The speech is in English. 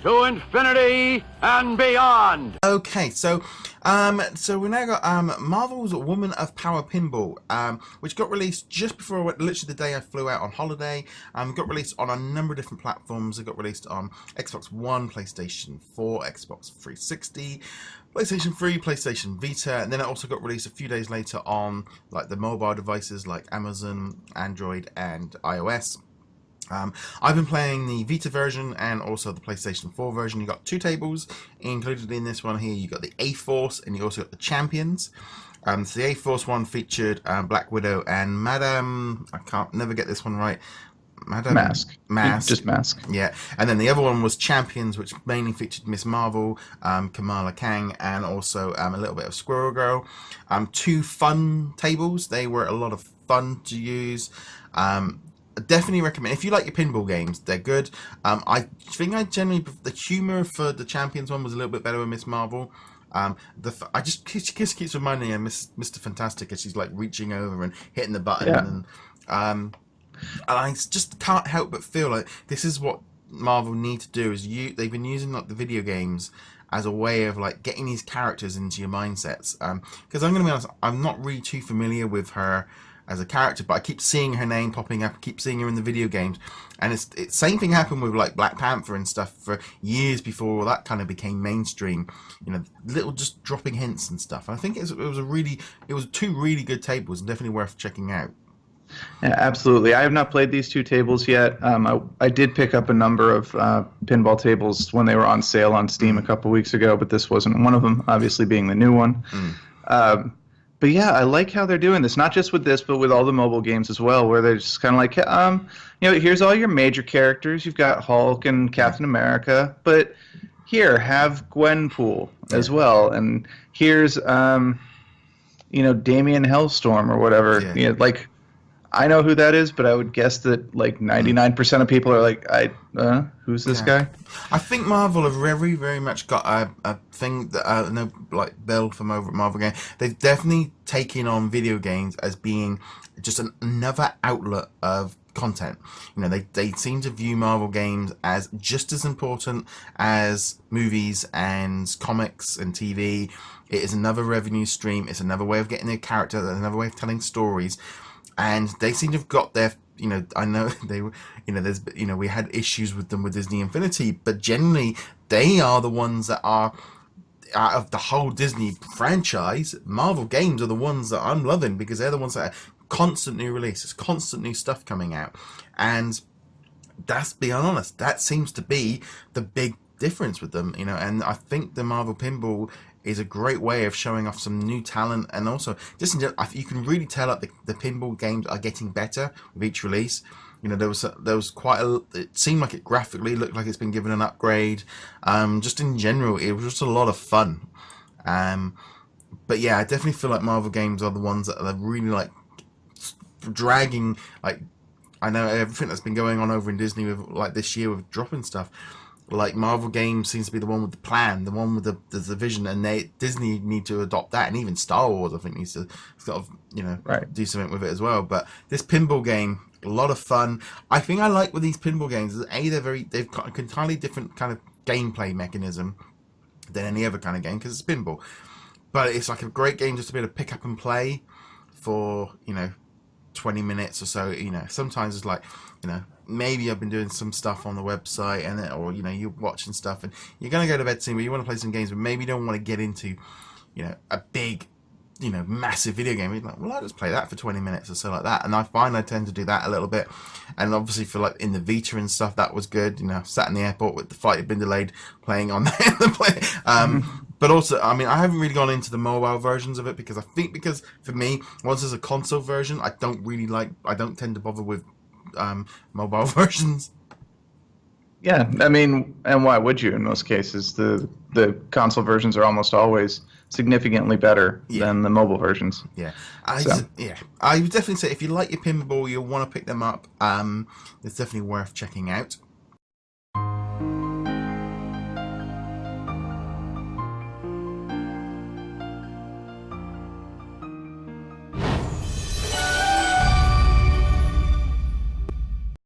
to infinity and beyond. Okay, so we now got Marvel's Woman of Power Pinball, which got released just before, literally the day I flew out on holiday. Got released on a number of different platforms. It got released on Xbox One, PlayStation 4, Xbox 360, PlayStation 3, PlayStation Vita, and then it also got released a few days later on like the mobile devices like Amazon, Android, and iOS. I've been playing the Vita version and also the PlayStation 4 version. You got two tables included in this one here. You got the A-Force and you also got the Champions. So the A-Force one featured Black Widow and Madame, I can't never get this one right. Madame Mask. Just Mask. Yeah, and then the other one was Champions, which mainly featured Miss Marvel, Kamala Kang, and also a little bit of Squirrel Girl. Two fun tables. They were a lot of fun to use. Definitely recommend if you like your pinball games. They're good. I think the humor for the Champions one was a little bit better with Miss Marvel. I just keeps reminding me of Mr. Fantastic as she's like reaching over and hitting the button, and I just can't help but feel like this is what Marvel need to do. They've been using like the video games as a way of like getting these characters into your mindsets. Because I'm gonna be honest, I'm not really too familiar with her as a character, but I keep seeing her name popping up, keep seeing her in the video games, and it's same thing happened with like Black Panther and stuff for years before that kind of became mainstream. You know, little just dropping hints and stuff. And I think it was two really good tables, and definitely worth checking out. Yeah, absolutely. I have not played these two tables yet. I did pick up a number of pinball tables when they were on sale on Steam a couple weeks ago, but this wasn't one of them, obviously being the new one. But yeah, I like how they're doing this, not just with this, but with all the mobile games as well, where they're just kind of like, here's all your major characters. You've got Hulk and Captain America, but here, have Gwenpool as well. And here's, Damien Hellstorm or whatever. Yeah. Like, I know who that is, but I would guess that like 99% of people are like, who's this guy? I think Marvel have very, very much got a thing that I know, like Bill from over at Marvel Game. They've definitely taken on video games as being just another outlet of content. You know, they seem to view Marvel games as just as important as movies and comics and TV. It is another revenue stream. It's another way of getting their character. Another way of telling stories. And they seem to have got their, I know they were, we had issues with them with Disney Infinity, but generally they are the ones that are, out of the whole Disney franchise, Marvel games are the ones that I'm loving because they're the ones that are constant new releases, constant new stuff coming out. And that's, being honest, that seems to be the big difference with them, and I think the Marvel Pinball is a great way of showing off some new talent, and also just you can really tell that the pinball games are getting better with each release. There was quite it seemed like it graphically looked like it's been given an upgrade. Just in general, it was just a lot of fun. But yeah, I definitely feel like Marvel games are the ones that are really like dragging. Like, I know everything that's been going on over in Disney with like this year with dropping stuff. Like Marvel games seems to be the one with the plan, the one with the vision, and Disney need to adopt that, and even Star Wars I think needs to sort of do something with it as well. But this pinball game, a lot of fun. I think I like with these pinball games is they've got an entirely different kind of gameplay mechanism than any other kind of game because it's pinball. But it's like a great game just to be able to pick up and play for 20 minutes or so. Sometimes it's like maybe I've been doing some stuff on the website or you're watching stuff and you're going to go to bed soon, but you want to play some games, but maybe you don't want to get into, a big, massive video game. You're like, well, I'll just play that for 20 minutes or so like that. And I find I tend to do that a little bit. And obviously for like in the Vita and stuff, that was good. Sat in the airport with the flight had been delayed playing on the But also, I mean, I haven't really gone into the mobile versions of it because for me, once there's a console version, I don't tend to bother with mobile versions. Yeah, I mean, and why would you in most cases? The console versions are almost always significantly better than the mobile versions. Yeah. I would definitely say if you like your pinball, you'll want to pick them up. It's definitely worth checking out.